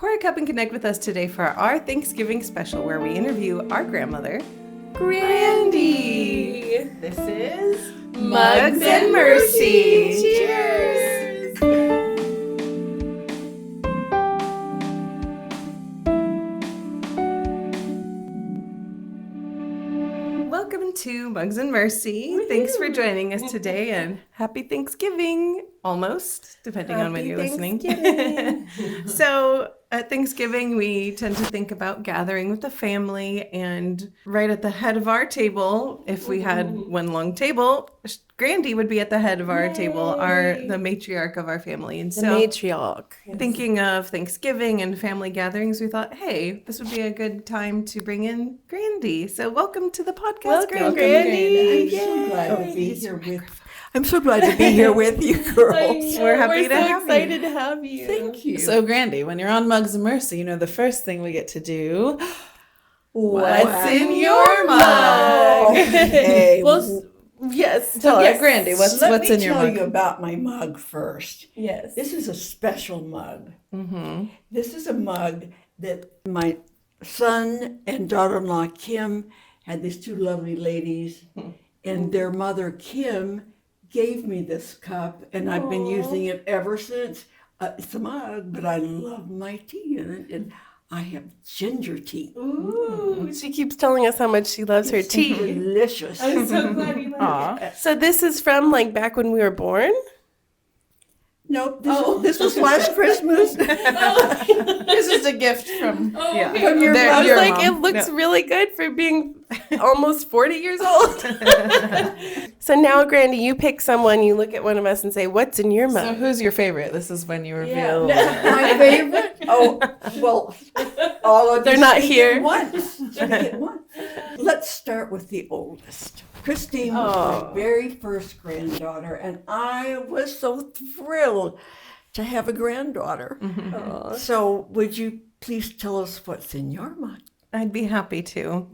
Pour a cup and connect with us today for our Thanksgiving special where we interview our grandmother, Grandy. This is Mugs and Mercy. Cheers! Welcome to Mugs and Mercy. Woo-hoo. Thanks for joining us today and happy Thanksgiving, almost, depending on when you're listening. So at Thanksgiving, we tend to think about gathering with the family, and right at the head of our table, if we had one long table, Grandy would be at the head of our table, the matriarch of our family. And The matriarch. thinking of Thanksgiving and family gatherings, we thought, hey, this would be a good time to bring in Grandy. So welcome to the podcast, Welcome, Grandy. Grandy. I'm so glad to be here with. I'm so glad to be here with you, girls. We're happy to have you. excited to have you. Thank you. So, Grandy, when you're on Mugs and Mercy, you know the first thing we get to do. What's in your mug? Okay. Well, yes. Tell us, yes. Grandy, what's Let in me your tell mug? you about my mug first. Yes. This is a special mug. Mm-hmm. This is a mug that my son and daughter-in-law Kim had, these two lovely ladies, and their mother Kim gave me this cup, and I've been using it ever since. It's a mug, but I love my tea in it, and I have ginger tea. Ooh, she keeps telling us how much she loves her tea. Delicious. I'm so glad you like Aw. it. So this is from like back when we were born? Nope, this was last Christmas. This is a gift from Yeah. From your There- I was your like, mom. it looks really good for being almost 40 years old. So now, Grandy, you pick someone, you look at one of us and say, what's in your So, mug? who's your favorite? This is when you reveal. My favorite? Oh, well, all of They're you not speak here. at once. Speak at once. Let's start with the oldest. Christine was my very first granddaughter, and I was so thrilled to have a granddaughter. Aw. So would you please tell us what's in your mug? I'd be happy to.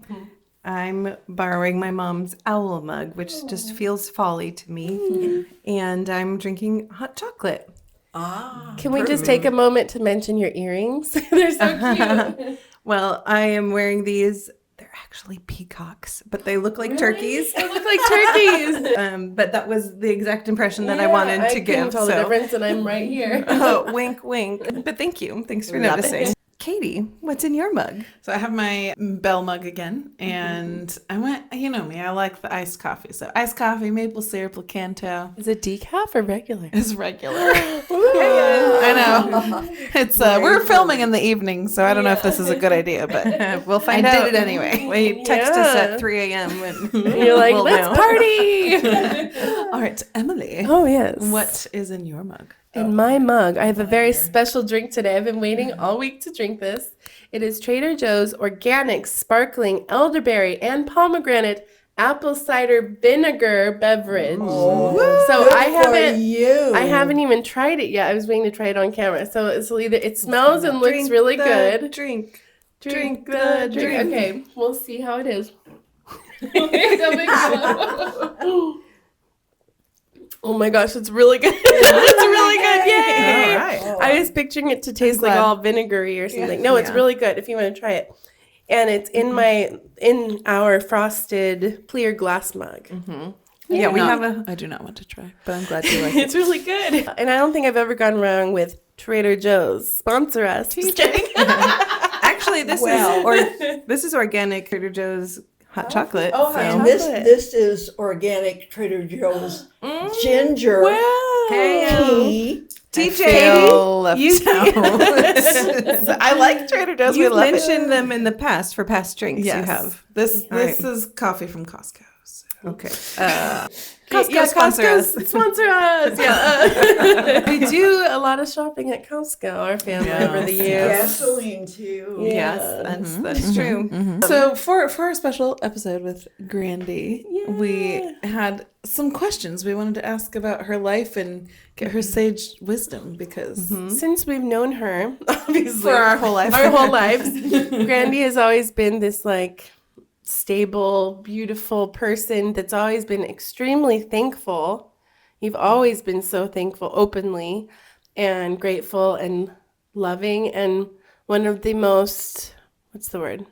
I'm borrowing my mom's owl mug, which just feels folly to me. And I'm drinking hot chocolate. Can we just take a moment to mention your earrings? They're so cute. Well, I am wearing these. They're actually peacocks, but they look like turkeys. They look like turkeys. But that was the exact impression that I wanted to I give. couldn't tell the difference, and I'm right here. Oh, wink, wink. But thank you. Thanks for Love noticing. Katie, what's in your mug? So I have my Bell mug again, and I went, you know me, I like the iced coffee. So iced coffee, maple syrup, Lakanto. Is it decaf or regular? It's regular. I know. It's we're filming in the evening, so I don't know if this is a good idea, but We'll find I out. did it anyway. Wait, text us Yeah. at 3 a.m. and You're like, we'll let's know. party. All right, Emily. Oh, yes. What is in your mug? In my mug, I have a very special drink today. I've been waiting all week to drink this. It is Trader Joe's organic, sparkling elderberry and pomegranate apple cider vinegar beverage. So I haven't even tried it yet. I was waiting to try it on camera. So it smells and looks Drink really the good. Drink. Drink the drink. Okay, we'll see how it is. Oh my gosh, it's really good. It's really good. Yay! All right. I was picturing it to taste like glad. all vinegary or something. No, it's Yeah. really good if you want to try it. And it's in our frosted clear glass mug. Yeah, we No, have a. I do not want to try, but I'm glad you like it. It's really good. And I don't think I've ever gone wrong with Trader Joe's. Sponsor us. Just kidding. Actually, this is organic Trader Joe's hot chocolate. Oh, so- hot And chocolate. this is organic Trader Joe's ginger tea. TJ, Fail left you- out. So I like Trader Joe's. We you've love mentioned it. them in the past for past drinks. Yes. You have. This All right. is coffee from Costco. So. Okay. Costco, sponsor us. Sponsor us. Yeah. We do a lot of shopping at Costco, our family, Yes. over the years. Gasoline too. Yes, that's true. So for our special episode with Grandy, we had some questions we wanted to ask about her life and get her sage wisdom because Since we've known her, obviously, for our whole life, our whole lives, Grandy has always been this like stable, beautiful person that's always been extremely thankful. You've always been so thankful openly and grateful and loving. And one of the most, what's the word?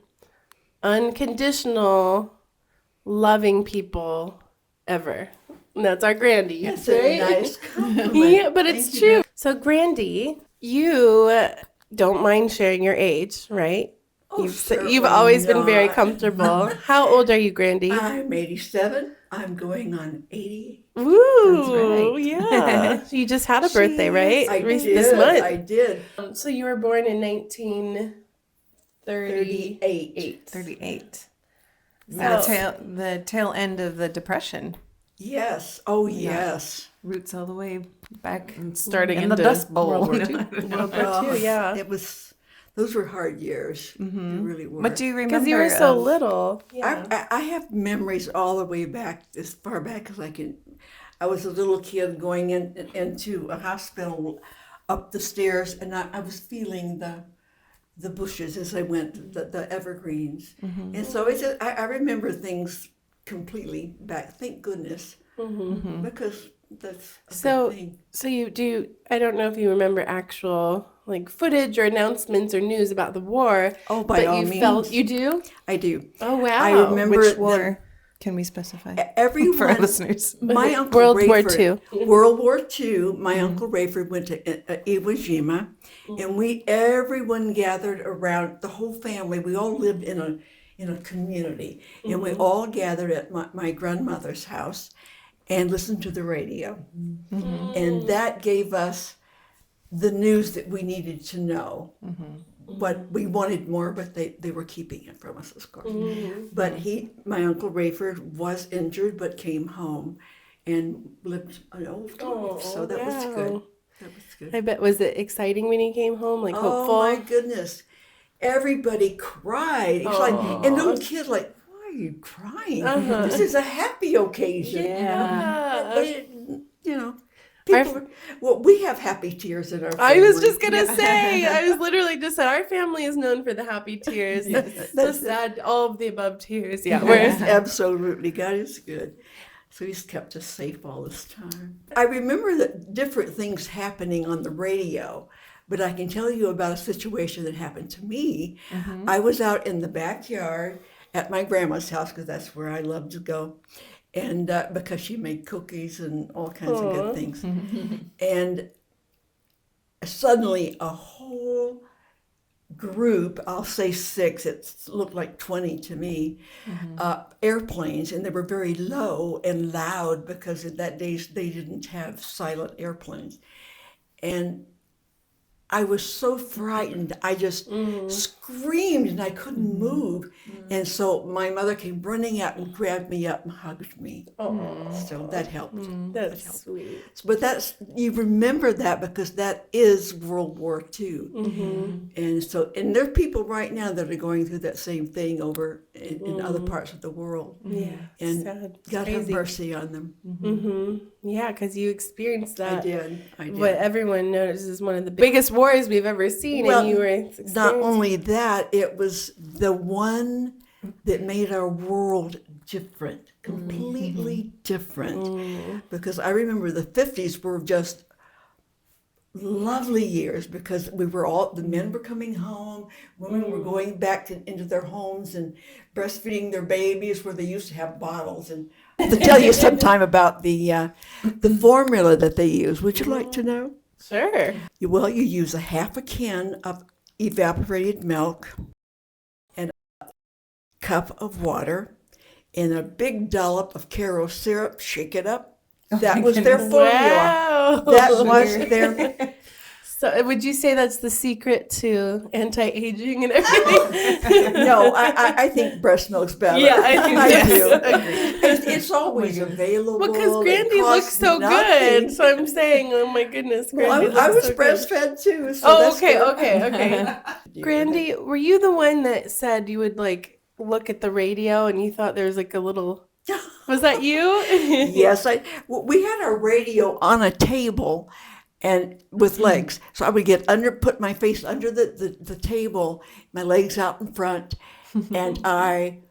Unconditional, loving people ever. And that's our Grandy. That's right? a nice compliment. Yeah, but Thank it's you, true. So, Grandy, you don't mind sharing your age, right? Oh, You've certainly always been very not. comfortable. How old are you, Grandy? I'm 87. I'm going on 80. Woo! right. Yeah. You just had a birthday, right? I This did. month. I did. So you were born in 1938. 38. The tail end of the Depression. Yes. Oh, yes. Roots all the way back Starting in the into Dust Bowl. World War II. World War II, yeah. It was. Those were hard years. They really were. What do you remember? Because you were so of- little. Yeah. I have memories all the way back, as far back as I can. I was a little kid going into a hospital up the stairs, and I was feeling the bushes as I went, the evergreens. And so it's just, I remember things completely back. Thank goodness, because that's a good thing. So you do, I don't know if you remember actual like footage or announcements or news about the war. Oh, by but all you means. you do? I do. Oh, wow. I remember Which war can we specify everyone for our listeners? My uncle World War Rayford, II. World War II. My Uncle Rayford went to Iwo Jima, and everyone gathered around. The whole family. We all lived in a community, and we all gathered at my grandmother's house, and listened to the radio, and that gave us the news that we needed to know. But we wanted more, but they were keeping it from us, of course. But my Uncle Rayford was injured, but came home and lived an old life. So that was good. That was good. I bet, was it exciting when he came home? Like hopeful? Oh my goodness. Everybody cried. It's like, and little kids like, why are you crying? This is a happy occasion. Yeah. They, people, we have happy tears in our family. I was just gonna say, I was literally just said, our family is known for the happy tears. The sad, all of the above tears. Yeah, Yes, absolutely. God is good. So he's kept us safe all this time. I remember that different things happening on the radio, but I can tell you about a situation that happened to me. I was out in the backyard at my grandma's house, because that's where I love to go. And because she made cookies and all kinds of good things. And suddenly a whole group, I'll say 6, it looked like 20 to me, airplanes, and they were very low and loud because in that days they didn't have silent airplanes. And I was so frightened. I just screamed and I couldn't move. And so my mother came running out and grabbed me up and hugged me. So that helped. That's sweet. But you remember that because that is World War II. And so, and there are people right now that are going through that same thing over in other parts of the world. Yeah. And sad. God have Crazy. mercy on them. Yeah, because you experienced that. I did. What everyone notices is one of the biggest wars we've ever seen, Well, and you were Not experiencing. only that, it was the one that made our world different, completely different. Because I remember the 50s were just lovely years because the men were coming home, women were going back into their homes and breastfeeding their babies where they used to have bottles. And to tell you sometime about the formula that they use. Would you like to know? Sure. Well, you use a half a can of evaporated milk and a cup of water and a big dollop of Caro syrup. Shake it up. That was their formula. Wow. That was their. So, would you say that's the secret to anti-aging and everything? No, I think breast milk's better. Yeah, I think do. Agreed. It's always available. Because Grandy It looks costs so nothing. good, so I'm saying, oh my goodness, Grandy Well, I looks was so good. breastfed too. So Oh, that's okay, good. okay. Grandy, were you the one that said you would like look at the radio and you thought there was like a little? Was that you? Yes, we had our radio on a table and with legs. So I would put my face under the table, my legs out in front, and I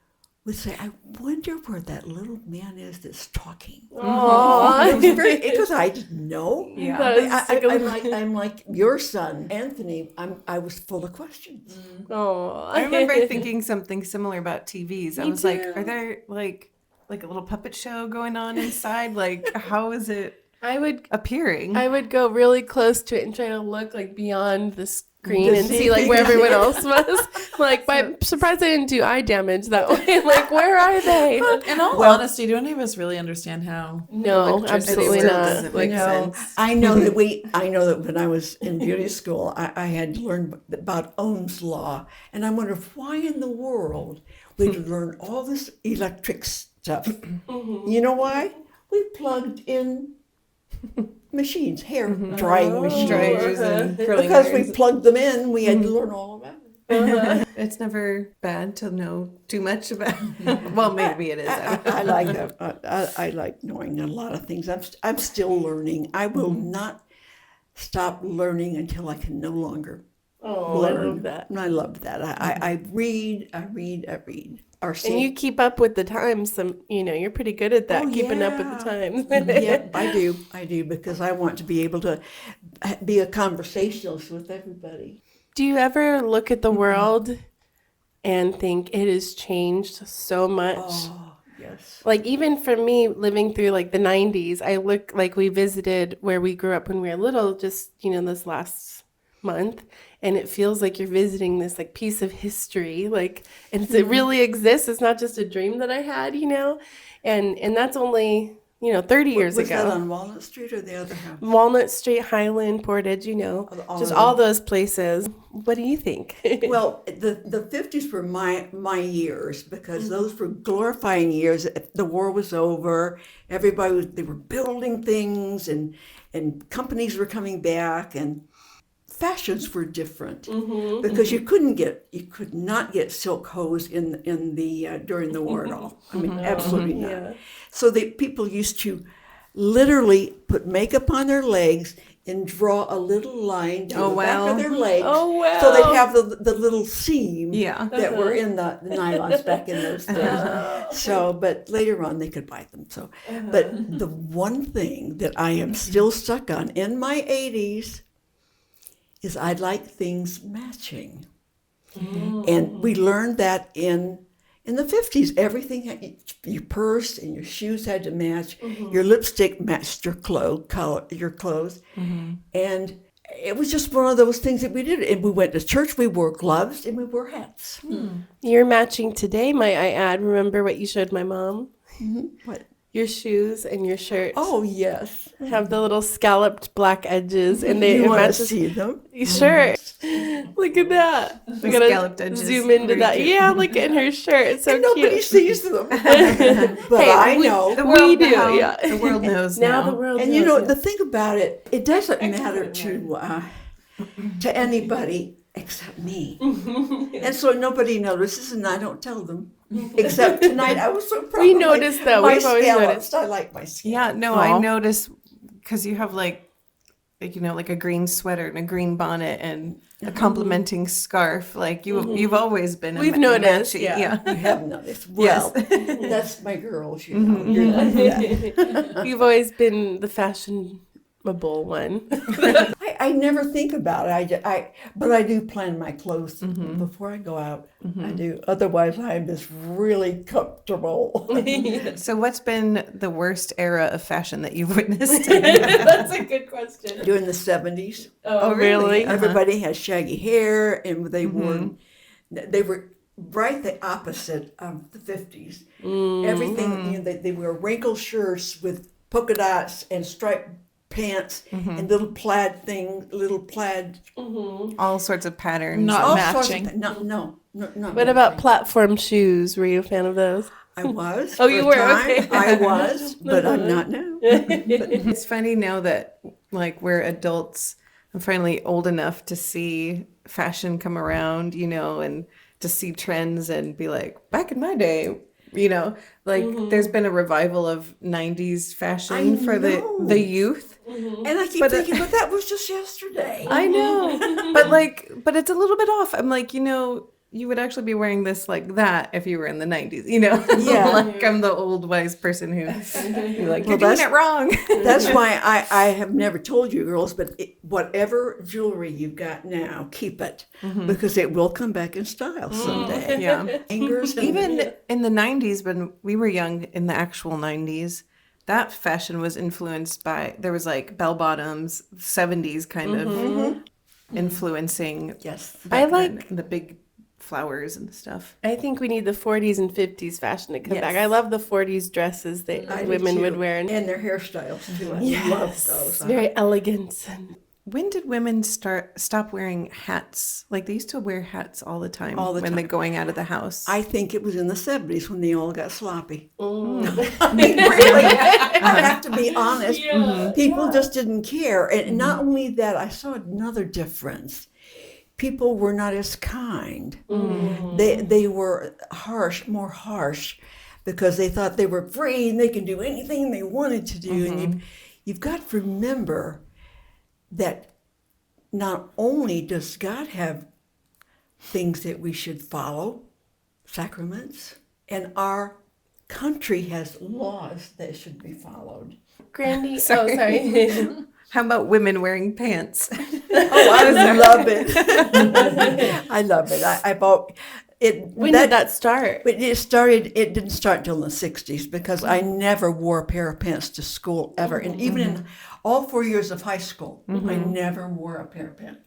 would say, I wonder where that little man is that's talking. Aww. It was very, because I didn't know. Yeah. I'm like your son, Anthony. I was full of questions. I remember thinking something similar about TVs. I Me was like, too. are there like a little puppet show going on inside? Like, how is it I would go really close to it and try to look like beyond the screen To and see see like things. where everyone else was. Like, I'm surprised I didn't do eye damage that way. Like, where are they? In all honesty, do any of us really understand how? No, electricity absolutely still not. doesn't make sense? I know that when I was in beauty school, I had learned about Ohm's law, and I wondered why in the world we'd learn all this electric stuff. You know why? We plugged in machines, hair drying machines. Dryers and curling Because we irons. plugged them in, we had to learn all about it. It's never bad to know too much about. Well, maybe it is. I like that. I like knowing a lot of things. I'm still learning. I will not stop learning until I can no longer Oh, learn. I love that. And I love that. I read. Or And see. you keep up with the times. You're pretty good at that, Oh, keeping up with yeah. the times. Yep, I do because I want to be able to be a conversationalist with everybody. Do you ever look at the world and think it has changed so much? Oh, yes. Like, even for me, living through like the 90s, I look like we visited where we grew up when we were little, just, this last month. And it feels like you're visiting this like piece of history, like, and it really exists. It's not just a dream that I had, and that's only, 30 years Was that ago. on Walnut Street or the other house? Walnut Street, Highland, Portage, All just of all them. those places. What do you think? Well, the 50s were my years because those were glorifying years. The war was over. They were building things and companies were coming back and fashions were different because you could not get silk hose in the during the war at all. I mean, absolutely not. Yeah. So the people used to literally put makeup on their legs and draw a little line down the back of their legs. Oh, wow. So they'd have the little seam Yeah. that were in the nylons back in those days. So, but later on they could buy them. So, but the one thing that I am still stuck on in my 80s is I like things matching. And we learned that in the 50s. Everything, your purse and your shoes had to match. Your lipstick matched your clothes. And it was just one of those things that we did. And we went to church, we wore gloves, and we wore hats. You're matching today, might I add. Remember what you showed my mom? What? Your shoes and your shirt Oh, yes. have the little scalloped black edges, and You it want to matches. see them? Sure. Look at that. We gotta scalloped edges. zoom into Very that. cute. Yeah, look at her shirt. It's so And nobody cute. sees them. But I know. The world We do, now, yeah. The world knows Now now. the world And knows. the thing about it, it doesn't matter to anybody except me. And so nobody notices, and I don't tell them. Except tonight, I was so proud. We of noticed, though. My We've always scallops. noticed. I like my scallops. Yeah, no, I notice because you have like a green sweater and a green bonnet and a complementing scarf. Like you've always been. We've noticed, matchy. yeah. You have noticed. Well, that's my girls, You're like that. You've always been the fashionable one. I never think about it. But I do plan my clothes before I go out. I do. Otherwise, I'm just really comfortable. So, what's been the worst era of fashion that you've witnessed? That's a good question. During the 70s, Oh, really? really? everybody had shaggy hair, and they were right the opposite of the 50s. Everything, they wear wrinkled shirts with polka dots and striped pants and little plaid. All sorts of patterns. Not all sorts of matching. things. No, not What about platform shoes? Were you a fan of those? I was. Oh, for you a were? time. Okay. I was, but I'm not now. It's funny now that like we're adults. I'm finally old enough to see fashion come around, and to see trends and be like, back in my day, there's been a revival of 90s fashion I for know. the youth. And I keep thinking, but that was just yesterday. I know. But it's a little bit off. I'm like, you would actually be wearing this like that if you were in the 90s, you know? Yeah. Like I'm the old wise person who you're like, you're Well, doing it wrong. That's why I have never told you girls, but whatever jewelry you've got now, keep it because it will come back in style someday. Yeah. Fingers and- Even in the 90s, when we were young, in the actual 90s, that fashion was influenced by, there was like bell bottoms, 70s kind of influencing Yes. back I like- then, the big flowers and stuff. I think we need the 40s and 50s fashion to come Yes. back. I love the 40s dresses that I do women would too. wear. And their hairstyles too. I love those. Very elegant. And When did women stop wearing hats? Like they used to wear hats all the time All the when time. they're going out of the house. I think it was in the 70s when they all got sloppy. I mean, really, I have to be honest. People just didn't care. And not only that, I saw another difference. People were not as kind. They were more harsh, because they thought they were free and they could do anything they wanted to do. And you've got to remember that not only does God have things that we should follow, sacraments, and our country has laws that should be followed. Grandy. Sorry. Oh, sorry. How about women wearing pants? Oh, I love it. I love it. I bought it. When did that start? It didn't start until the 60s, because I never wore a pair of pants to school ever. And even in all 4 years of high school, I never wore a pair of pants.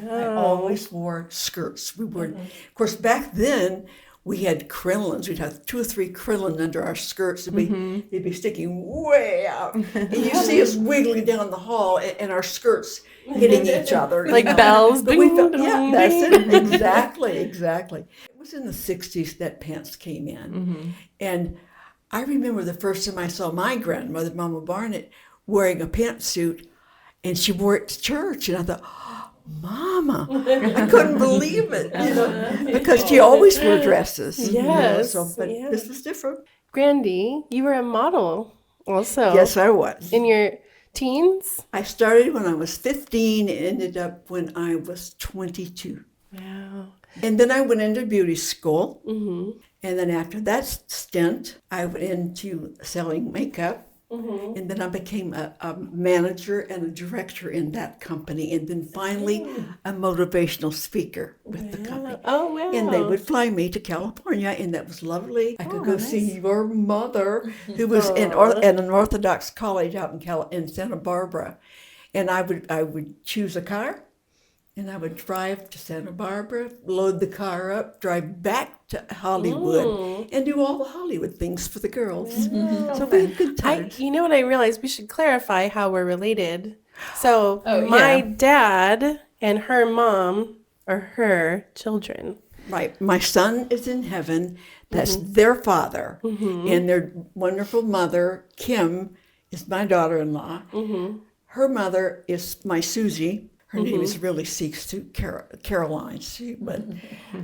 I always wore skirts. We wore, of course, back then, we had crinolines. We'd have 2 or 3 crinoline under our skirts. They'd be sticking way out. And you see us wiggling down the hall and our skirts hitting each other. Like bells. But we Ding, felt, ding, yeah, that's ding. it. Exactly. It was in the 60s that pants came in. And I remember the first time I saw my grandmother, Mama Barnett, wearing a pantsuit, and she wore it to church. And I thought, Mama, I couldn't believe it, because she always wore dresses. Yes, But yeah. this was different. Grandy, you were a model also. Yes, I was. In your teens? I started when I was 15 and ended up when I was 22. Wow. And then I went into beauty school. And then after that stint, I went into selling makeup. And then I became a manager and a director in that company. And then finally, a motivational speaker with the company. Oh, wow. And they would fly me to California, and that was lovely. I could go see your mother, who was in an Orthodox college out in Santa Barbara. And I would choose a car, and I would drive to Santa Barbara, load the car up, drive back to Hollywood, and do all the Hollywood things for the girls. So we had good times. You know what I realized? We should clarify how we're related. So my dad and her mom are her children. Right. My son is in heaven. That's their father. And their wonderful mother, Kim, is my daughter-in-law. Her mother is my Susie. Her name is really seeks to Caroline, but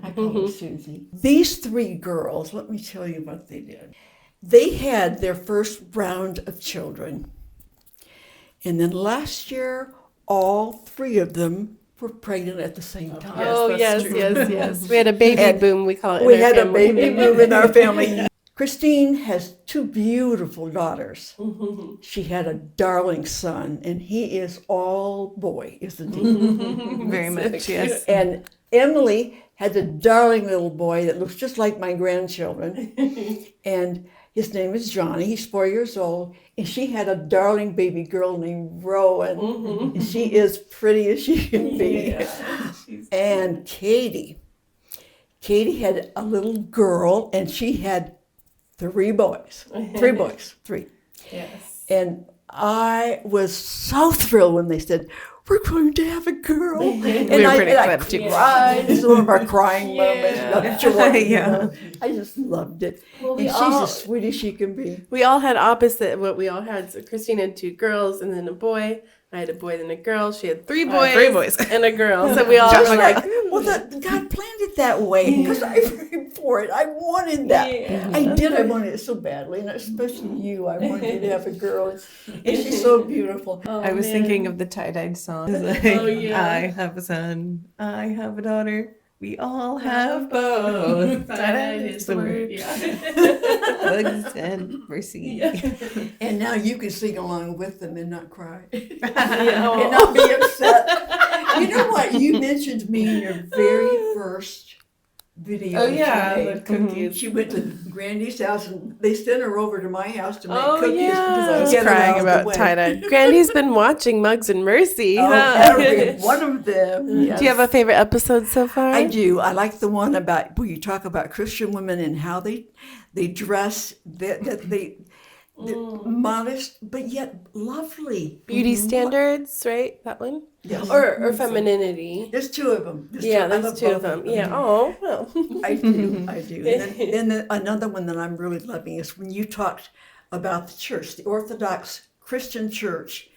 I call her Susie. These 3 girls, let me tell you what they did. They had their first round of children. And then last year, all 3 of them were pregnant at the same time. Yes. We had a baby boom, we call it. We had a baby boom in our family. Christine has 2 beautiful daughters. She had a darling son, and he is all boy, isn't he? Very much, yes. And Emily has a darling little boy that looks just like my grandchildren. And his name is Johnny. He's 4 years old. And she had a darling baby girl named Rowan. And she is pretty as she can be. And Katie had a little girl, and she had 3 boys. 3. Yes. And I was so thrilled when they said, we're going to have a girl. And We were pretty I excited too. cried. It's one of our crying moments of joy. Yeah. I just loved it. Well, And she's as sweet as she can be. We all had opposite what we all had. So Christine had 2 girls and then a boy. I had a boy and a girl. She had 3 boys, 3 boys. and a girl. So we all were like, Well, God planned it that way because I prayed for it. I wanted that. I did. I wanted it so badly, and especially you. I wanted you to have a girl, and she's so beautiful. I was thinking of the tie-dyed song. It's like, I have a son, I have a daughter. We all have both. Tie-dye is the word. Hugs and mercy. And now you can sing along with them and not cry. Yeah. And not be upset. You know what? You mentioned me in your very first video. Oh that yeah, you the made. cookies. She went to Grandy's house and they sent her over to my house to make Oh, cookies. yeah. because I was get her crying out of the about way. tie-dye. Grandy's been watching Mugs and Mercy. Oh, huh? every one of them. Yes. Do you have a favorite episode so far? I do. I like the one about where you talk about Christian women and how they dress, that they're modest but yet lovely. Beauty standards, right? That one? Yes. Or femininity. There's two of them. Yeah, I there's love two of both them. Yeah. Oh, well. I do. And then another one that I'm really loving is when you talked about the church, the Orthodox Christian church,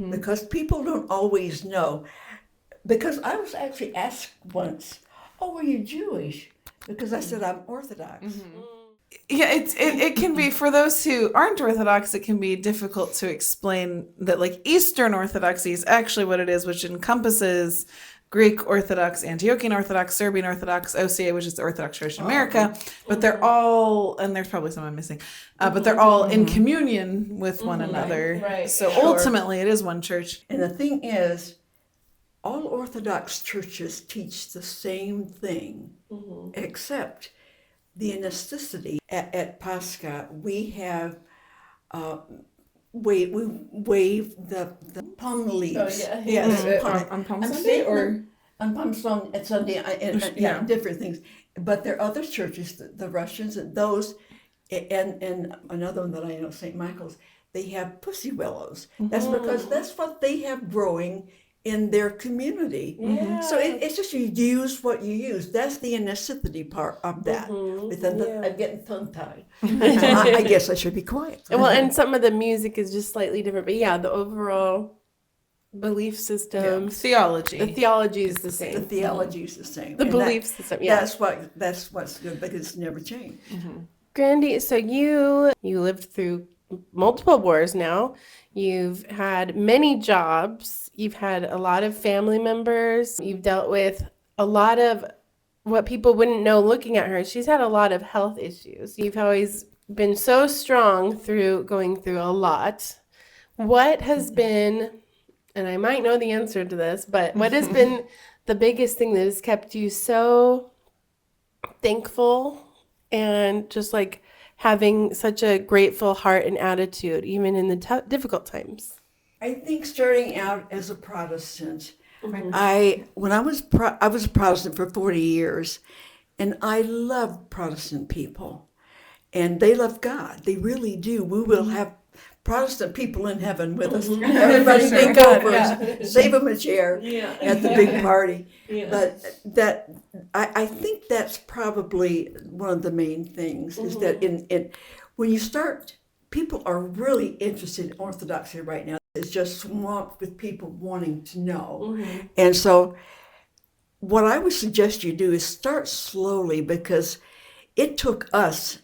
because people don't always know. Because I was actually asked once, "Oh, are you Jewish?" Because I said I'm Orthodox. Yeah, it can be, for those who aren't Orthodox, it can be difficult to explain that like Eastern Orthodoxy is actually what it is, which encompasses Greek Orthodox, Antiochian Orthodox, Serbian Orthodox, OCA, which is the Orthodox Church in America, but they're all, and there's probably some I'm missing, but they're all in communion with one another. Right. So Sure. ultimately it is one church. And the thing is, all Orthodox churches teach the same thing, except the necessity. At Pascha, we have we wave the palm leaves. Oh, yeah. Yes, On Palm I'm Sunday saying or? on Palm Sunday, Yeah. different things. But there are other churches, the Russians, and those, and another one that I know, St. Michael's, they have pussy willows. That's because that's what they have growing in their community. Yeah. So it's just you use what you use. That's the necessity part of that. But then I'm getting tongue-tied. So I guess I should be quiet. Well, and some of the music is just slightly different, but yeah, the overall belief system, Theology. the theology is the The same. theology is the same. The And belief system, yeah. That's what's good because it's never changed. Grandy, so you lived through multiple wars now. You've had many jobs. You've had a lot of family members. You've dealt with a lot of what people wouldn't know looking at her. She's had a lot of health issues. You've always been so strong through going through a lot. What has been, and I might know the answer to this, but what has been the biggest thing that has kept you so thankful and just like having such a grateful heart and attitude, even in the difficult times? I think starting out as a Protestant, I was a Protestant for 40 years, and I love Protestant people, and they love God. They really do. We will have Protestant people in heaven with us. Everybody think over us, save them a chair at the big party. But I think that's probably one of the main things is that in when you start, people are really interested in Orthodoxy right now. It's just swamped with people wanting to know. And so what I would suggest you do is start slowly, because it took us,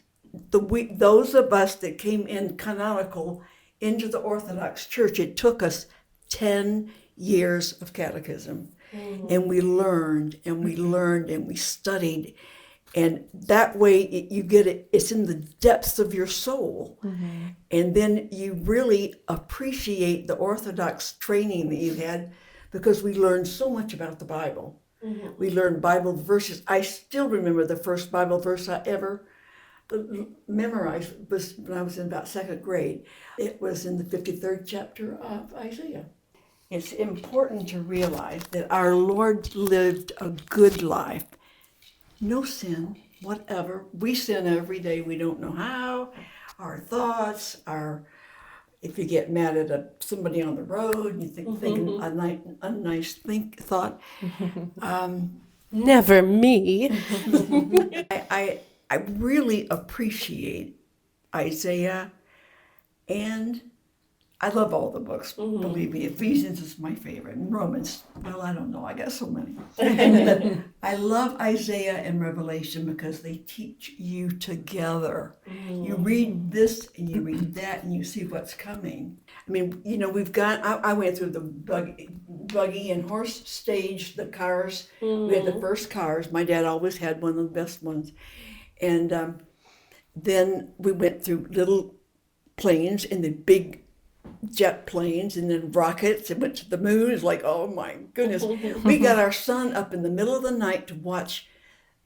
those of us that came in canonical into the Orthodox Church, it took us 10 years of catechism. And we learned and we learned and we studied. And that way you get it, it's in the depths of your soul. And then you really appreciate the Orthodox training that you had, because we learned so much about the Bible. We learned Bible verses. I still remember the first Bible verse I ever memorized was when I was in about second grade. It was in the 53rd chapter of Isaiah. It's important to realize that our Lord lived a good life. No sin, whatever. We sin every day. We don't know how. Our thoughts, if you get mad at somebody on the road, and you think a nice thought. Never me. I really appreciate Isaiah and I love all the books, believe me. Ephesians is my favorite. And Romans, well, I don't know. I got so many. And I love Isaiah and Revelation because they teach you together. You read this and you read that and you see what's coming. I mean, we've got, I went through the buggy and horse stage, the cars. We had the first cars. My dad always had one of the best ones. And then we went through little planes and the big jet planes and then rockets and went to the moon. It's like, oh my goodness. We got our son up in the middle of the night to watch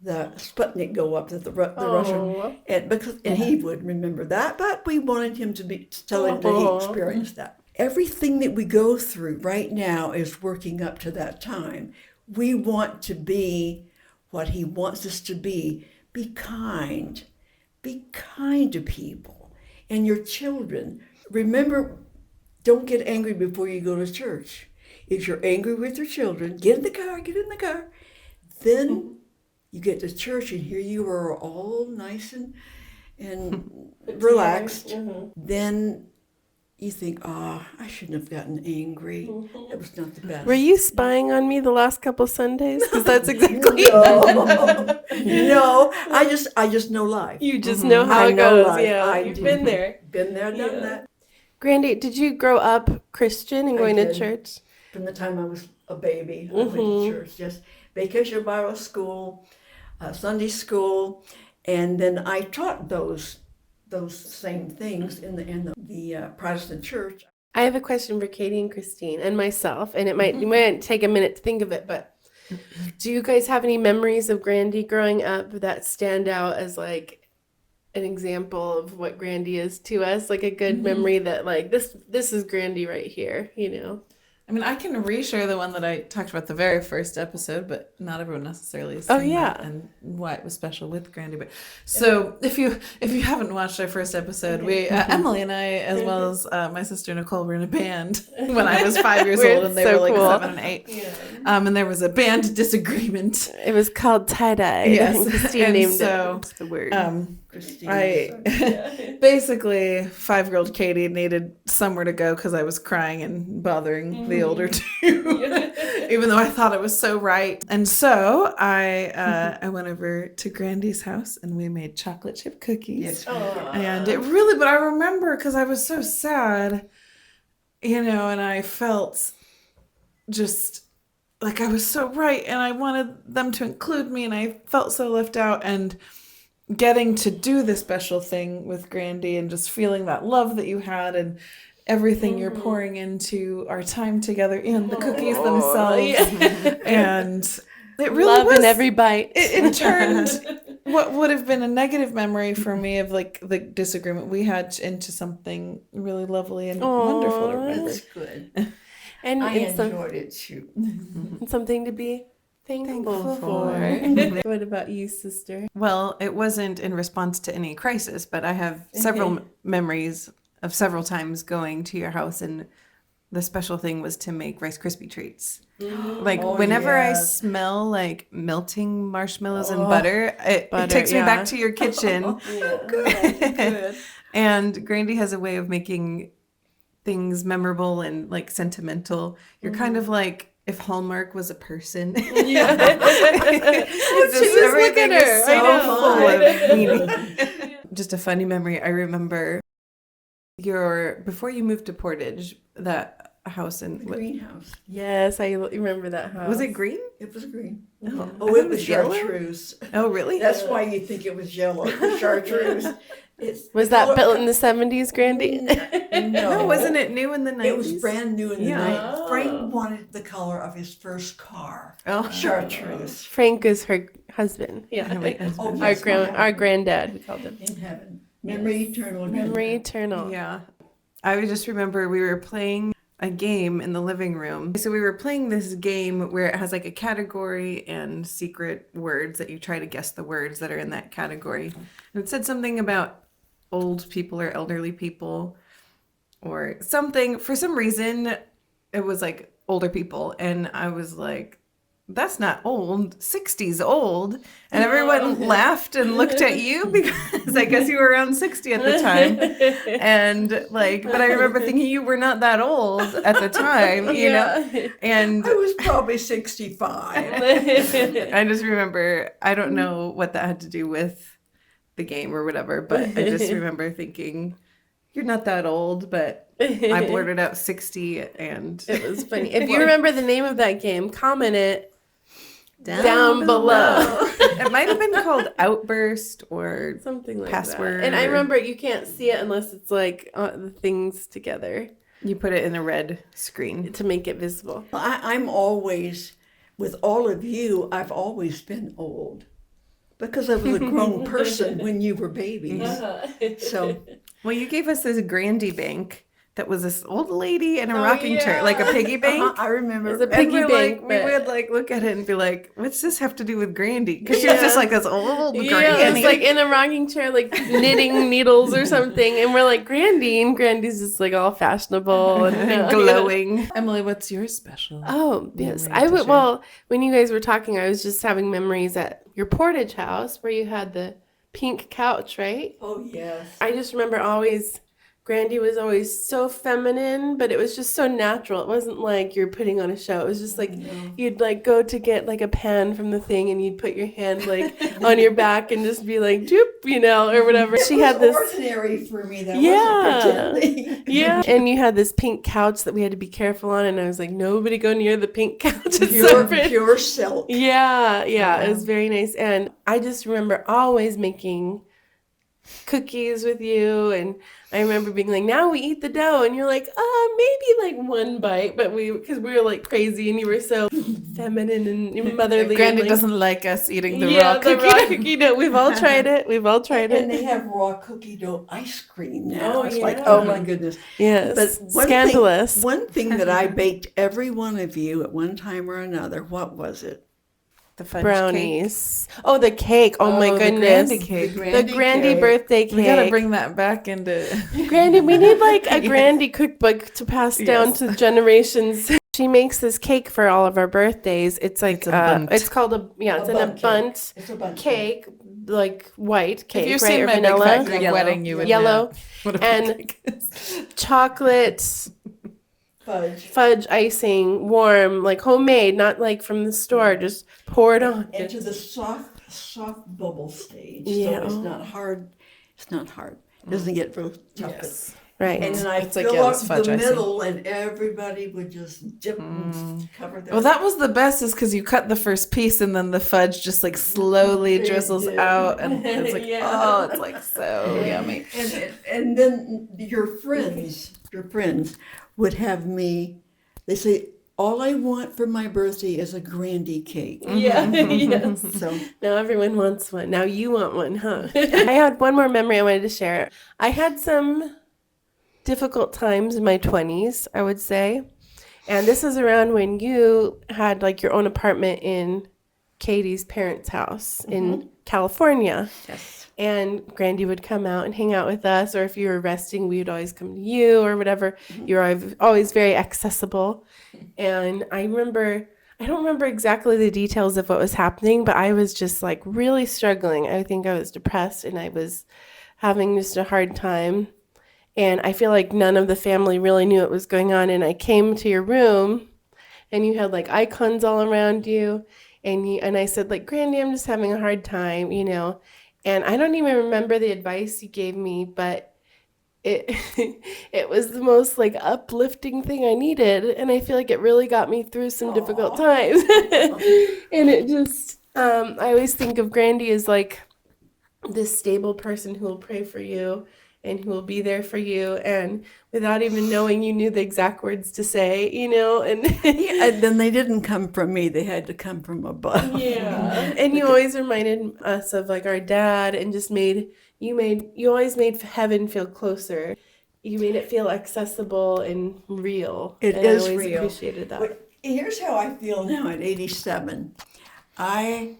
the Sputnik go up, the Russian, and he would remember that, but we wanted him to tell him that he experienced that. Everything that we go through right now is working up to that time. We want to be what he wants us to be. Be kind. Be kind to people and your children. Remember, don't get angry before you go to church. If you're angry with your children, get in the car. Then you get to church and here you are all nice and relaxed. Then you think, I shouldn't have gotten angry. That was not the best. Were you spying on me the last couple Sundays? Because that's exactly No, I just know life. You just know how it goes. Life. Yeah, you've been there. Been there, done that. Grandy, did you grow up Christian and going to church? From the time I was a baby, I went to church. Just Vacation Bible School, Sunday school, and then I taught those same things in the Protestant church. I have a question for Katie and Christine and myself, and you might take a minute to think of it, but do you guys have any memories of Grandy growing up that stand out as like an example of what Grandy is to us? Like a good memory that like this is Grandy right here, I mean, I can reshare the one that I talked about the very first episode, but not everyone necessarily has Oh, seen yeah. that and why it was special with Grandy. But so if you haven't watched our first episode, we Emily and I, as well as my sister Nicole, were in a band when I was 5 years old, and they were like cool. 7 and 8. Yeah. And there was a band disagreement. It was called tie-dye. Yes. Christine And named so, it. It's the word. Basically 5-year-old Katie needed somewhere to go because I was crying and bothering the older two, even though I thought it was so right. And so I went over to Grandy's house and we made chocolate chip cookies. Yes. And it really, but I remember because I was so sad, and I felt just like I was so right and I wanted them to include me and I felt so left out, and getting to do this special thing with Grandy and just feeling that love that you had and everything you're pouring into our time together and the cookies themselves. And it really love was in every bite. it turned what would have been a negative memory for me of like the disagreement we had into something really lovely and wonderful to remember. That's good. And I it's enjoyed it too. something to be thankful for. What about you, sister? Well, it wasn't in response to any crisis, but I have several memories of several times going to your house, and the special thing was to make Rice Krispie treats. Like whenever I smell like melting marshmallows and butter, it takes me back to your kitchen. Good. And Grandy has a way of making things memorable and like sentimental. You're kind of like if Hallmark was a person. Yeah. Just look at her. I know. full of meaning. Just a funny memory. I remember before you moved to Portage, that house in Greenhouse. Yes, I remember that house. was it green? It was green. Oh, Oh, it was yellow? chartreuse. Oh, really? That's why you think it was yellow. It was chartreuse. Was that built in the 70s, Grandy? No, wasn't it new in the 90s? It was brand new in the night. Oh. Frank wanted the color of his first car. Oh, Chartreuse. Frank is her husband. Yeah. Oh, Our yes, my our granddad, we called him. in heaven. Memory eternal. Memory eternal. Yeah. I would just remember we were playing a game in the living room. So we were playing this game where it has like a category and secret words that you try to guess the words that are in that category. And it said something about old people or elderly people or something. For some reason, it was like older people. And I was like, that's not old. 60's old. And everyone laughed and looked at you because I guess you were around 60 at the time. And like, but I remember thinking you were not that old at the time, you know? And I was probably 65. I just remember, I don't know what that had to do with the game or whatever, but I just remember thinking, you're not that old, but I blurted out 60 and It was funny. If you remember the name of that game, comment it down below. It might have been called Outburst or Something like Password. that. And I remember you can't see it unless it's like the things together you put it in a red screen. to make it visible. I'm always, with all of you, I've always been old because I was a grown person when you were babies. So, Well, you gave us this Grandy bank that was this old lady in a rocking chair, like a piggy bank. I remember. It's a And piggy we're bank. like, we would like look at it and be like, what's this have to do with Grandy? Because she was just like this old Yeah, Grandy. it's like in a rocking chair, like knitting needles or something. And we're like, Grandy. And Grandy's just like all fashionable and glowing. Emily, what's your special? Oh, yes. memory I to would. share? Well, when you guys were talking, I was just having memories at your Portage house where you had the pink couch, right? Oh, yes. I just remember always, Grandy was always so feminine, but it was just so natural. It wasn't like you're putting on a show. It was just like you'd like go to get like a pan from the thing and you'd put your hand like on your back and just be like, doop, you know, or whatever. She had this. ordinary for me. That Yeah. wasn't pretending. Yeah. And you had this pink couch that we had to be careful on. And I was like, nobody go near the pink couch. It's so pretty. Pure silk. Yeah. It was very nice. And I just remember always making cookies with you, and I remember being like, now we eat the dough, and you're like, maybe like one bite, but because we were like crazy and you were so feminine and motherly. Grandy and, like, doesn't like us eating the yeah, raw cookie. the raw cookie dough. We've all tried it. And they have raw cookie dough ice cream now. Oh, It's like, yeah. oh my goodness. Yes, But scandalous. One thing that I baked every one of you at one time or another, what was it? The fudge Brownies. Oh, the cake. Oh, my the goodness. Grandy cake. The Grandy birthday cake. We gotta bring that back into. Grandy, we need like a Grandy cookbook to pass down Yes. to generations. She makes this cake for all of our birthdays. It's like It's a bunt. it's called it's in a bunt cake. bunt It's a bunch cake, like white cake, If you've right? seen Or my vanilla, Big Fat Greek Yellow. wedding, you would yellow, know what a and cake is. chocolate fudge. fudge icing, warm, like homemade, not like from the store. Just pour it on. Into the soft bubble stage. Yeah. So it's not hard. It's not hard. It doesn't get real tough. Yes. Right. And then I It's like fill Yellow's up fudge the icing. middle, and everybody would just dip and cover their. Well, that was the best, is because you cut the first piece and then the fudge just like slowly They drizzles did. out, and it's like, Yeah. oh, it's like so yummy. And then your friends would have me. They say, all I want for my birthday is a Grandy cake. Yeah. Yes. So Now everyone wants one. Now you want one, huh? I had one more memory I wanted to share. I had some difficult times in my 20s, I would say. And this is around when you had like your own apartment in Katie's parents' house in California. yes. And Grandy would come out and hang out with us, or if you were resting, we would always come to you or whatever. You were always very accessible. And I don't remember exactly the details of what was happening, but I was just like really struggling. I think I was depressed and I was having just a hard time. And I feel like none of the family really knew what was going on. And I came to your room and you had like icons all around you. And I said like, Grandy, I'm just having a hard time, you know. And I don't even remember the advice you gave me, but it it was the most like uplifting thing I needed, and I feel like it really got me through some difficult times. And it just I always think of Grandy as like this stable person who will pray for you and who will be there for you, and without even knowing, you knew the exact words to say, you know. And And then they didn't come from me; they had to come from above. yeah. And you always reminded us of like our dad, and just you always made heaven feel closer. You made it feel accessible and real. It and is I always real. appreciated that. But here's how I feel now at 87. I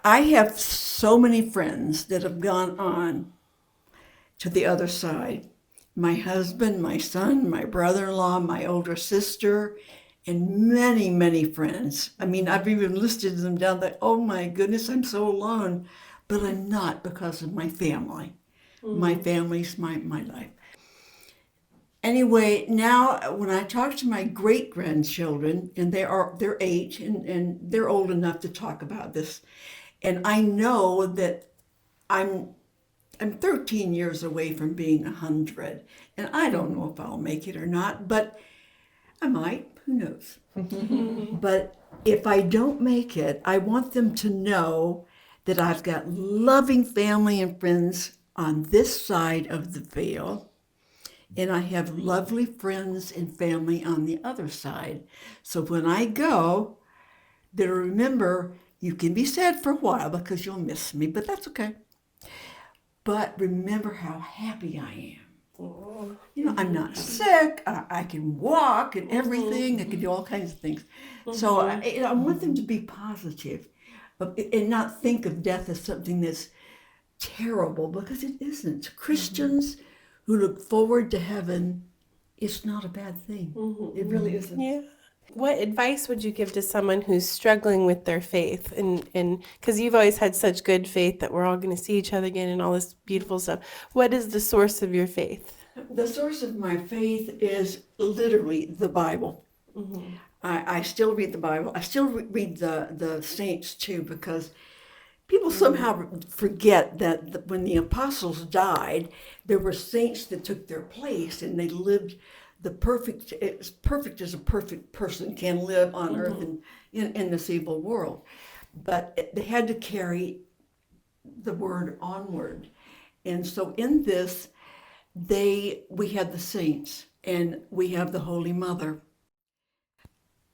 have so many friends that have gone on to the other side. My husband, my son, my brother-in-law, my older sister, and many, many friends. I mean, I've even listed them down there. Oh my goodness, I'm so alone. But I'm not, because of my family. My family's my life. Anyway, now when I talk to my great-grandchildren, and they're 8, and they're old enough to talk about this, and I know that I'm 13 years away from being 100, and I don't know if I'll make it or not, but I might. Who knows? But if I don't make it, I want them to know that I've got loving family and friends on this side of the veil, and I have lovely friends and family on the other side. So when I go, they'll remember, you can be sad for a while because you'll miss me, but that's okay. But remember how happy I am. You know, I'm not sick. I can walk and everything. I can do all kinds of things. So I want them to be positive and not think of death as something that's terrible, because it isn't. Christians who look forward to heaven, it's not a bad thing. It really isn't. Yeah. What advice would you give to someone who's struggling with their faith? And because you've always had such good faith that we're all going to see each other again and all this beautiful stuff. What is the source of your faith? The source of my faith is literally the Bible. I still read the Bible. I still read the saints too, because people somehow forget that when the apostles died, there were saints that took their place, and they lived as perfect as a perfect person can live on earth and in this evil world. But they had to carry the word onward. And so in this, we had the saints, and we have the Holy Mother.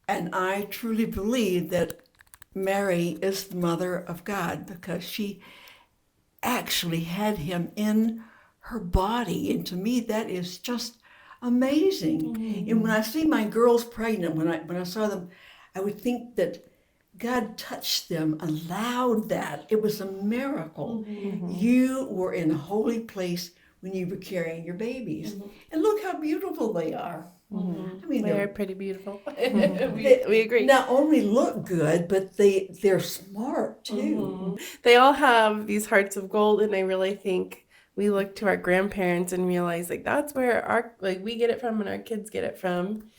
And I truly believe that Mary is the mother of God, because she actually had him in her body. And to me, that is just amazing. And when I see my girls pregnant, when I saw them, I would think that God touched them, allowed that. It was a miracle. You were in a holy place when you were carrying your babies. And look how beautiful they are. I mean, They're pretty beautiful. we agree. Not only look good, but they're smart too. They all have these hearts of gold, and I really think we look to our grandparents and realize, like, that's where we get it from and our kids get it from.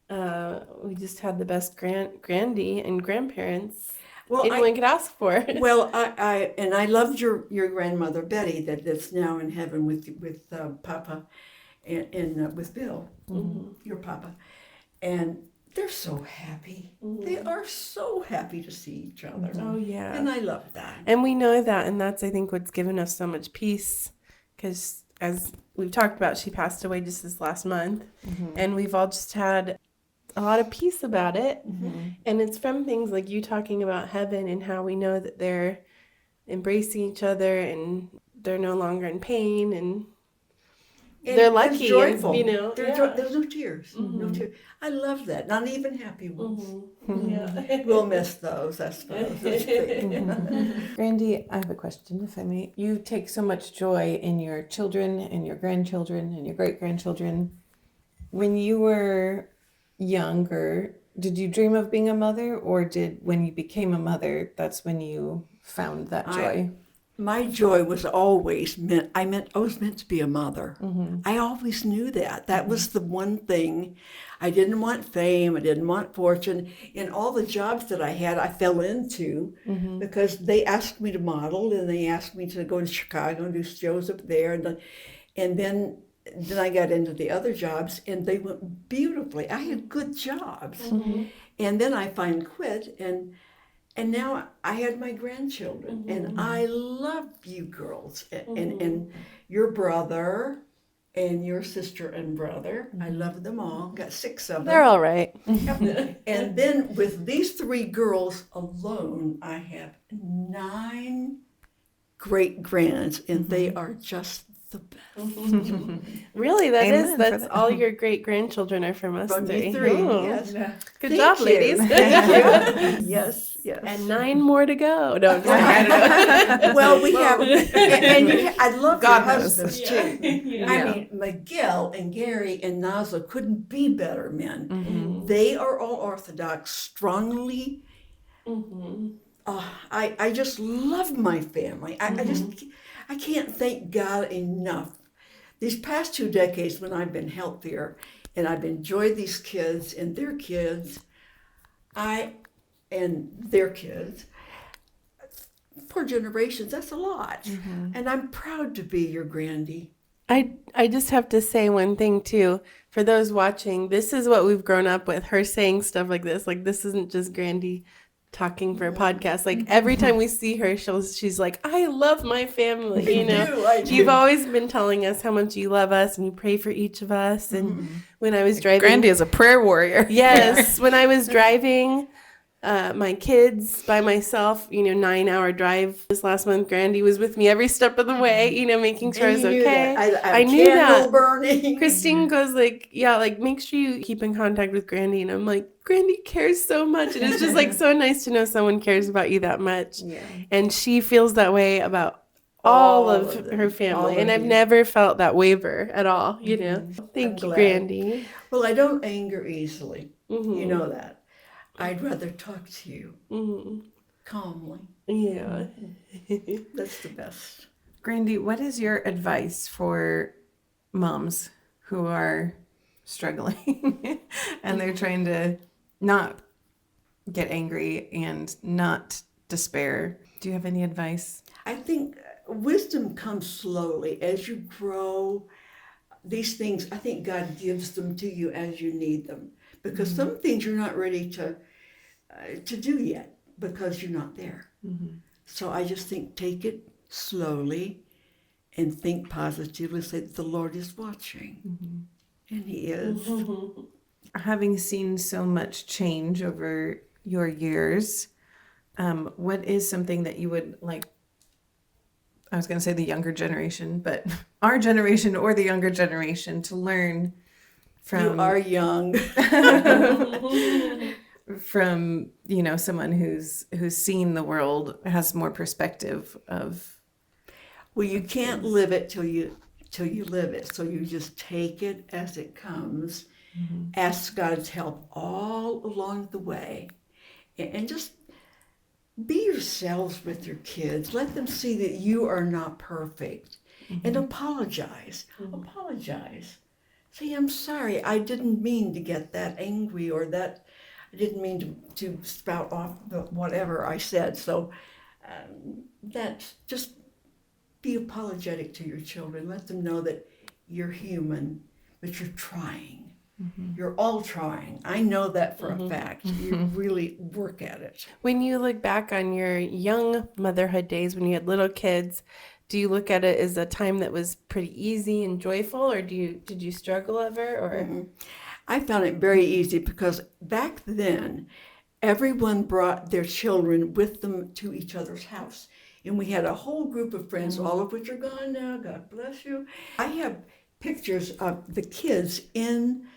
We just had the best Grandy and grandparents anyone could ask for. Well, I loved your grandmother Betty, that's now in heaven with Papa and with Bill, your Papa, and they're so happy. They are so happy to see each other. Oh yeah, and I love that. And we know that, and that's, I think, what's given us so much peace, because as we've talked about, she passed away just this last month, and we've all just had a lot of peace about it. And it's from things like you talking about heaven and how we know that they're embracing each other and they're no longer in pain, and they're lucky. Joyful. And, There's no tears. No tears. I love that. Not even happy ones. We'll miss those, I suppose. Grandy, I have a question, if I may. You take so much joy in your children and your grandchildren and your great-grandchildren. When you were younger, did you dream of being a mother, or when you became a mother, that's when you found that joy? My joy was always I was meant to be a mother. I always knew that. That was the one thing. I didn't want fame. I didn't want fortune. In all the jobs that I had, I fell into because they asked me to model, and they asked me to go to Chicago and do shows up there. And then I got into the other jobs, and they went beautifully. I had good jobs. And then I finally quit, and now I had my grandchildren, and I love you girls, and your brother, and your sister and brother. I love them all. Got 6 of them. They're all right. And then with these 3 girls alone, I have 9 great grands, and they are just the best. Really, Amen that's all your great grandchildren are from us From three. you 3, Oh. yes. Good Thank job, you. ladies. Thank you. Yes. Yes. And 9 more to go. No, I'm just kidding. I don't know. Well, we have, I love God your knows. husbands too. I mean, Miguel and Gary and Nazla couldn't be better men. Mm-hmm. They are all Orthodox, strongly. I just love my family. I can't thank God enough. These past 2 decades when I've been healthier and I've enjoyed these kids and their kids, and their kids, 4 generations, that's a lot. And I'm proud to be your Grandy. I just have to say one thing too. For those watching, this is what we've grown up with. Her saying stuff like this. Like, this isn't just Grandy talking for a podcast. Like, every time we see her, she's like, I love my family. You know, I do. You've always been telling us how much you love us and you pray for each of us. And when I was driving, Grandy is a prayer warrior. yes, when I was driving my kids by myself, 9-hour drive this last month, Grandy was with me every step of the way, making sure I was And you knew okay. that. I knew candle that. burning. Christine goes like, yeah, like make sure you keep in contact with Grandy. And I'm like, Grandy cares so much. And it's just like so nice to know someone cares about you that much. Yeah. And she feels that way about all of them. her family. All And of I've you. never felt that waver at all, Thank you, glad. Grandy. Well, I don't anger easily. Mhm. You know that. I'd rather talk to you Mhm. calmly. Yeah. That's the best. Grandy, what is your advice for moms who are struggling and they're trying to not get angry and not despair? Do you have any advice? I think wisdom comes slowly as you grow. These things, I think God gives them to you as you need them, because some things you're not ready to do yet because you're not there. So I just think take it slowly and think positively. Say the Lord is watching, and He is. Having seen so much change over your years, what is something that you would like? I was going to say the younger generation, but our generation or the younger generation to learn from. You are young. From someone who's seen the world, has more perspective of. Well, you can't live it till you live it. So you just take it as it comes. Ask God's help all along the way, and just be yourselves with your kids. Let them see that you are not perfect, and apologize. Apologize. Say, I'm sorry. I didn't mean to get that angry, or that I didn't mean to spout off whatever I said. So that's just be apologetic to your children. Let them know that you're human, but you're trying. You're all trying. I know that for a fact. You really work at it. When you look back on your young motherhood days, when you had little kids, do you look at it as a time that was pretty easy and joyful, or did you struggle ever? Or I found it very easy because back then, everyone brought their children with them to each other's house. And we had a whole group of friends, all of which are gone now. God bless you. I have pictures of the kids in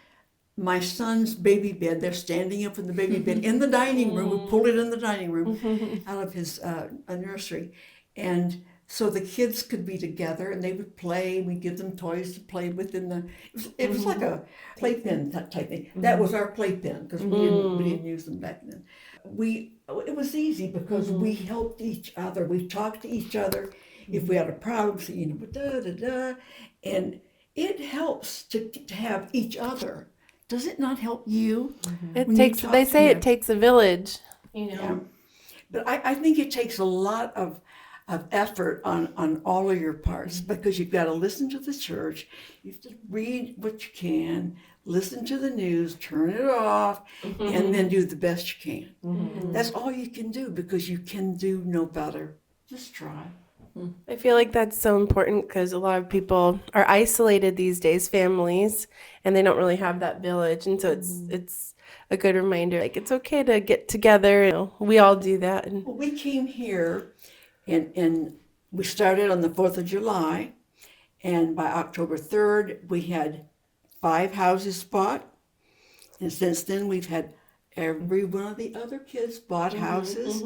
my son's baby bed. They're standing up in the baby bed in the dining room. We pulled it in the dining room out of his nursery. And so the kids could be together and they would play. We'd give them toys to play with it was like a playpen type thing. That was our playpen because we didn't use them back then. It was easy because we helped each other. We talked to each other. If we had a problem, so, and it helps to have each other. Does it not help you? it when you takes, talk they to say your- it takes a village, Yeah. But I think it takes a lot of effort on all of your parts, because you've got to listen to the church, you have to read what you can, listen to the news, turn it off, and then do the best you can. That's all you can do, because you can do no better. Just try. I feel like that's so important because a lot of people are isolated these days, families, and they don't really have that village. And so it's a good reminder, like it's okay to get together. We all do that. And Well, we came here and we started on the 4th of July, and by October 3rd, we had 5 houses bought. And since then, we've had Every one of the other kids bought houses,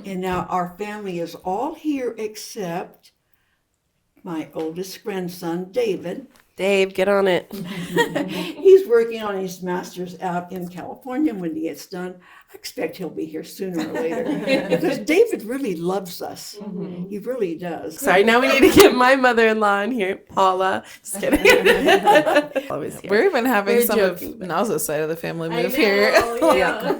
and now our family is all here except my oldest grandson, David. Dave, get on it. He's working on his master's out in California. When he gets done, I expect he'll be here sooner or later because David really loves us. He really does. Sorry, now we need to get my mother-in-law in here, Paula. Just kidding. Always here. We're even having We're some joking, of but- Nalzo's side of the family I move here. know, yeah.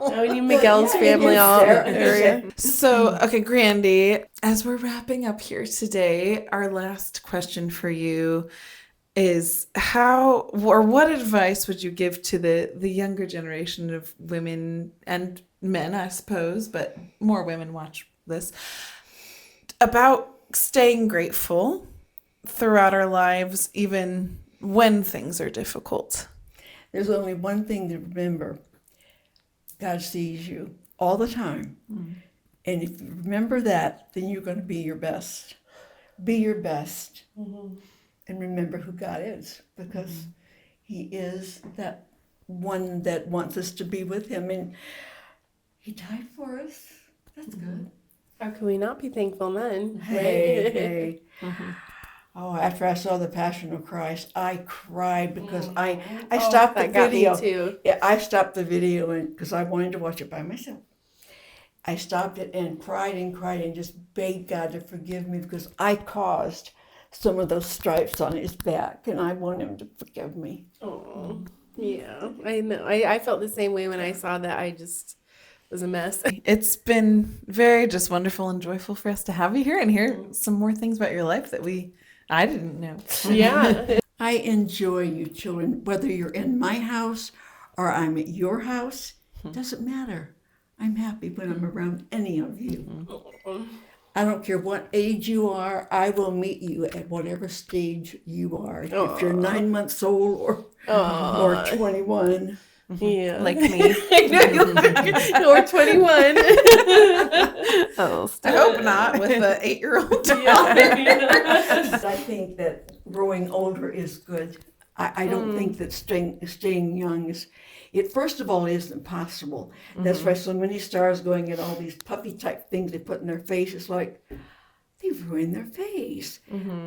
Now we need Miguel's family all in the area. So, okay, Grandy, as we're wrapping up here today, our last question for you is what advice would you give to the younger generation of women and men, I suppose, but more women watch this, about staying grateful throughout our lives, even when things are difficult? There's only one thing to remember. God sees you all the time. And if you remember that, then you're going to be your best. Be your best. And remember who God is, because he is that one that wants us to be with him. And he died for us. That's good. How can we not be thankful then? Hey. Oh, after I saw the Passion of Christ, I cried because I stopped the That got me video. too. Yeah, I stopped the video and because I wanted to watch it by myself. I stopped it and cried and just begged God to forgive me because I caused some of those stripes on his back, and I want him to forgive me. Oh, yeah, I know. I felt the same way when I saw that. I just was a mess. It's been very just wonderful and joyful for us to have you here and hear some more things about your life that I didn't know. Yeah. I enjoy you children, whether you're in my house or I'm at your house, doesn't matter. I'm happy when I'm around any of you. I don't care what age you are, I will meet you at whatever stage you are. If you're 9 months old or 21. Yeah. Like me. Or 21. Oh, I hope not with the 8-year-old. I think that growing older is good. I don't think that staying young is, it first of all isn't possible. That's why so many stars going at all these puppy type things they put in their face. It's like, they ruin their face.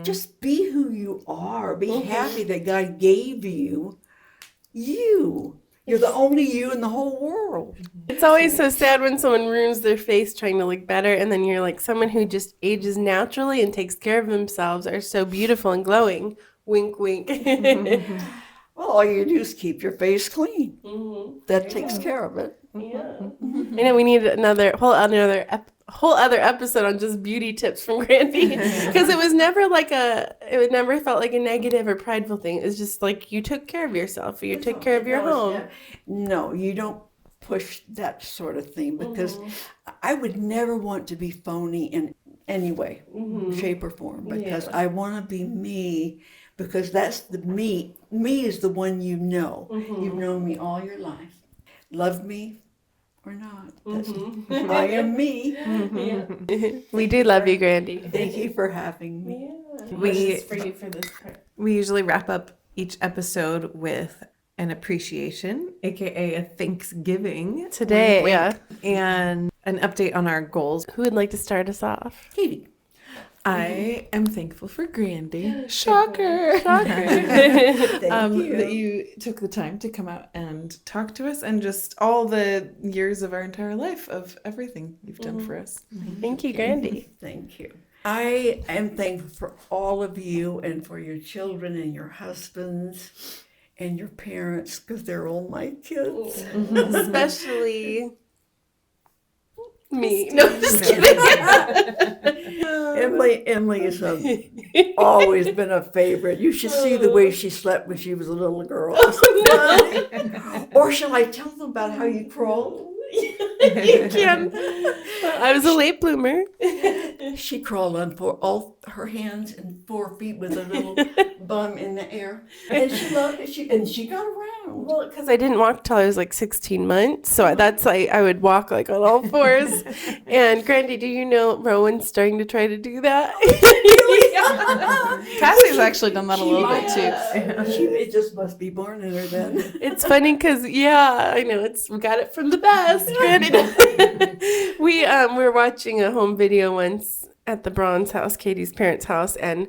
Just be who you are. Be happy that God gave you. You're the only you in the whole world. It's always so sad when someone ruins their face trying to look better, and then you're like, someone who just ages naturally and takes care of themselves are so beautiful and glowing. Wink, wink. Well, all you do is keep your face clean. That takes care of it. Yeah. I know we need another whole other episode on just beauty tips from Grandy, because it never felt like a negative or prideful thing. It's just like you took care of yourself, or you took care of your home. No, you don't push that sort of thing because I would never want to be phony in any way, shape, or form because I want to be me. Because that's the me. Me is the one you know. You've known me all your life. Love me or not. I am me. We do love you, Grandy. Thank you for having me. Wishes for you for this part. We usually wrap up each episode with an appreciation, aka a Thanksgiving. Today, Wink, yeah. wink, and an update on our goals. Who would like to start us off? Katie. I am thankful for Grandy. Shocker. Thank you. That you took the time to come out and talk to us, and just all the years of our entire life of everything you've done for us. Thank you, Grandy. Thank you. I am thankful for all of you and for your children and your husbands and your parents because they're all my kids. Especially me. No, just kidding. Emily has always been a favorite. You should see the way she slept when she was a little girl. Or shall I tell them about how you crawled? You can. I was a late bloomer. She crawled on all her hands and 4 feet with a little bum in the air, and she loved it. She got around. Well, because I didn't walk till I was like 16 months, so that's like I would walk like on all fours. And Grandy, do you know Rowan's starting to try to do that? Cassie's actually done that a little bit too. It just must be born in her then. It's funny because I know we got it from the best. Grandy. We were watching a home video once at the Braun's house, Katie's parents' house, and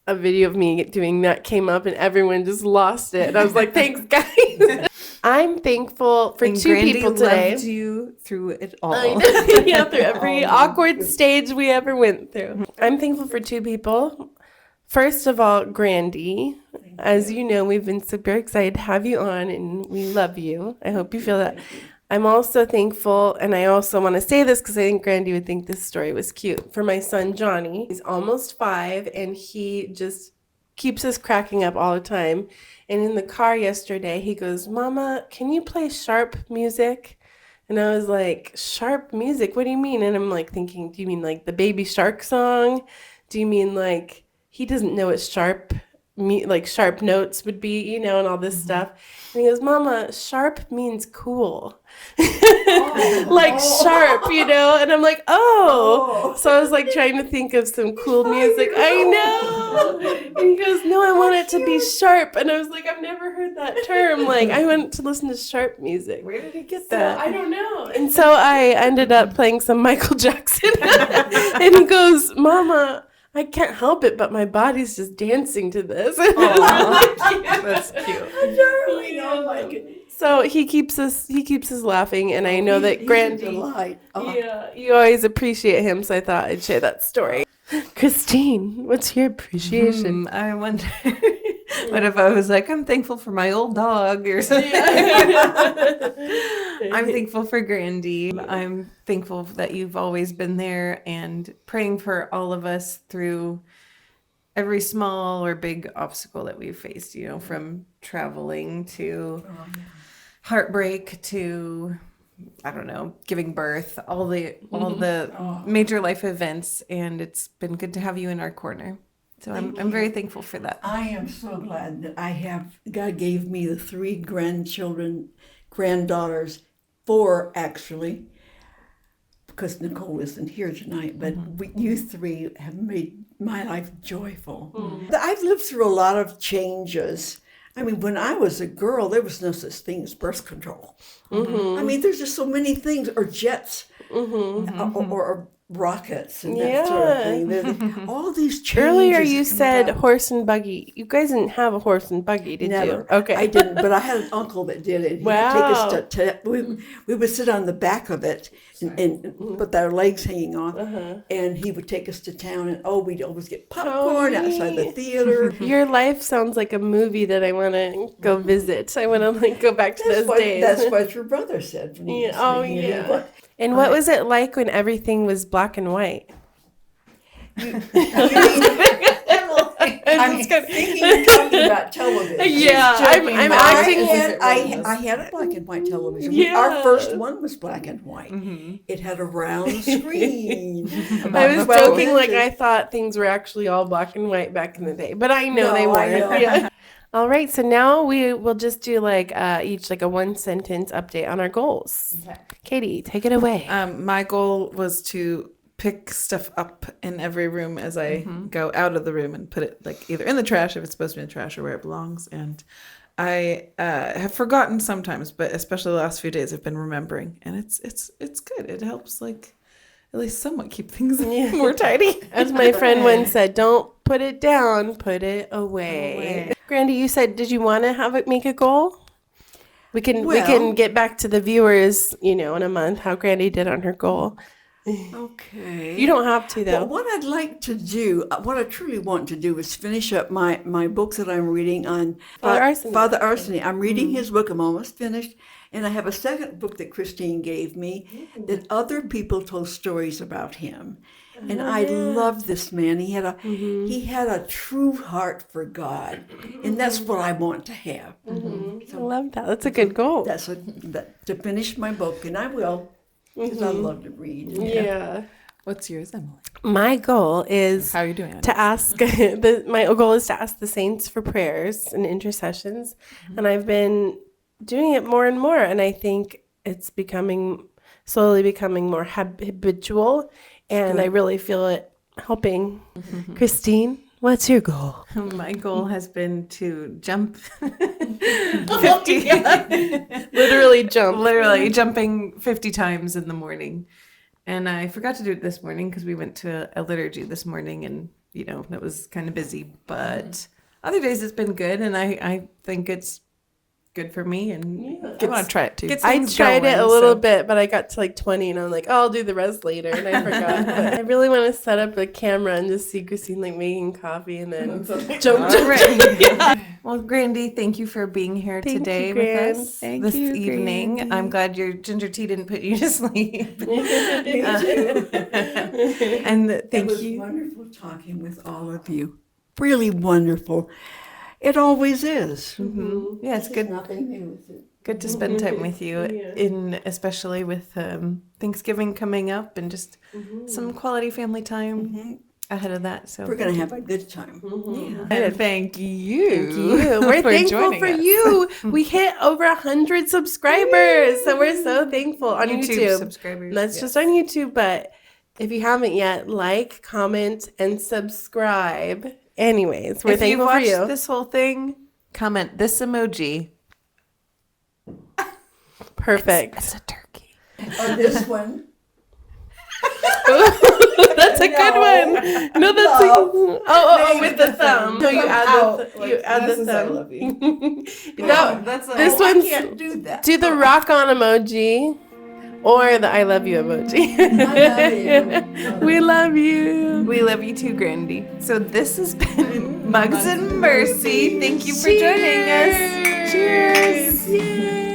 a video of me doing that came up, and everyone just lost it. And I was like, "Thanks, guys." I'm thankful for two Grandy people today. loved you through it all. Yeah, through every awkward stage we ever went through. I'm thankful for two people. First of all, Grandy. As you know, we've been super excited to have you on, and we love you. I hope you feel that. I'm also thankful, and I also want to say this because I think Grandy would think this story was cute, for my son Johnny. He's almost 5, and he just keeps us cracking up all the time. And in the car yesterday, he goes, "Mama, can you play sharp music?" And I was like, "Sharp music? What do you mean?" And I'm like thinking, do you mean like the Baby Shark song? Do you mean like he doesn't know what sharp notes would be, and all this stuff. And he goes, "Mama, sharp means cool." Like sharp, and I'm like, oh. So I was like trying to think of some cool music. I know. And he goes, "No, I want it to be sharp." And I was like, I've never heard that term. Like, I want to listen to sharp music. Where did he get that? I don't know. And so I ended up playing some Michael Jackson. And he goes, "Mama, I can't help it, but my body's just dancing to this." That's cute. Oh my goodness. So he keeps us laughing, and I know that Grandy. Yeah, you always appreciate him, so I thought I'd share that story. Christine, what's your appreciation? I wonder what if I was like, I'm thankful for my old dog or something. I'm thankful for Grandy. I'm thankful that you've always been there and praying for all of us through every small or big obstacle that we've faced, from traveling to heartbreak to, I don't know, giving birth, all the major life events, and it's been good to have you in our corner. So I'm very thankful for that. I am so glad that God gave me the 3 granddaughters, 4 actually, because Nicole isn't here tonight, but you 3 have made my life joyful. I've lived through a lot of changes. I mean, when I was a girl, there was no such thing as birth control. I mean, there's just so many things, or jets, or rockets, and that sort of thing. All these changes. Earlier you said horse and buggy. You guys didn't have a horse and buggy, did Never. you? Okay. I didn't, but I had an uncle that did it. He would take us we would sit on the back of it and with our legs hanging off, and he would take us to town, and we'd always get popcorn outside the theater. Your life sounds like a movie that I want to go visit. I want to go back to those days. That's what your brother said. And what was it like when everything was black and white? I'm thinking you're talking about television. Yeah, I'm acting. I had a black and white television. Yeah. Our first one was black and white. It had a round screen. I was joking, like I thought things were actually all black and white back in the day, but I know they weren't. Yeah. All right, so now we will just do each a 1-sentence update on our goals. Okay. Katie, take it away. My goal was to pick stuff up in every room as I go out of the room and put it either in the trash if it's supposed to be in the trash or where it belongs. And I have forgotten sometimes, but especially the last few days I've been remembering, and it's good. It helps at least somewhat keep things more tidy. As my friend once said, don't put it down, put it away. Grandy, you said, did you want to make a goal? We can get back to the viewers, in a month, how Grandy did on her goal. Okay. You don't have to, though. Well, what I'd like to do, what I truly want to do is finish up my books that I'm reading on Father Arseny. I'm reading his book. I'm almost finished. And I have a second book that Christine gave me that other people told stories about him. And I love this man. He had a true heart for God, and that's what I want to have. So, I love that. That's a good goal. To finish my book, and I will. because I love to read. Yeah. What's yours, Emily? My goal is How are you doing? to ask my goal is to ask the saints for prayers and intercessions, and I've been doing it more and more, and I think it's slowly becoming more habitual, and I really feel it helping. Christine, what's your goal? My goal has been to jump 50, Literally jump. literally jumping 50 times in the morning. And I forgot to do it this morning because we went to a liturgy this morning and, it was kind of busy. But other days it's been good. And I think it's good for me. And I want to try it too. gets I things tried it going, a little so- bit, but I got to like 20 and I'm like, oh, I'll do the rest later. And I forgot. But I really want to set up a camera and just see Christine like making coffee and then jump. Right. Well, Grandy, thank you for being here Thank today you, with Gran. us Thank this you, evening. Grandy. I'm glad your ginger tea didn't put you to sleep. Me too. And It thank was you. wonderful talking with all of you. Really wonderful. It always is. Yeah, it's There's good. nothing new with it. Good to spend time with you, especially with Thanksgiving coming up and just some quality family time ahead of that. So We're going to have a good time. and thank you. We're for thankful joining for us. you. We hit over 100 subscribers, so we're so thankful on YouTube. subscribers. That's just on YouTube, but if you haven't yet, like, comment, and subscribe. Anyways, we're If you've thankful for watched you. this whole thing, comment this emoji. Perfect. It's a turkey. Or this one. That's a good one. No, that's oh, with the thumb. No, you add the thumb. I love you. No, That's this I one's can't do that. do the rock on emoji or the I love you emoji. I love you. We love you. We love you too, Grandy. So this has been Mugs and Mercy. Thank you for joining us. Cheers. Yay.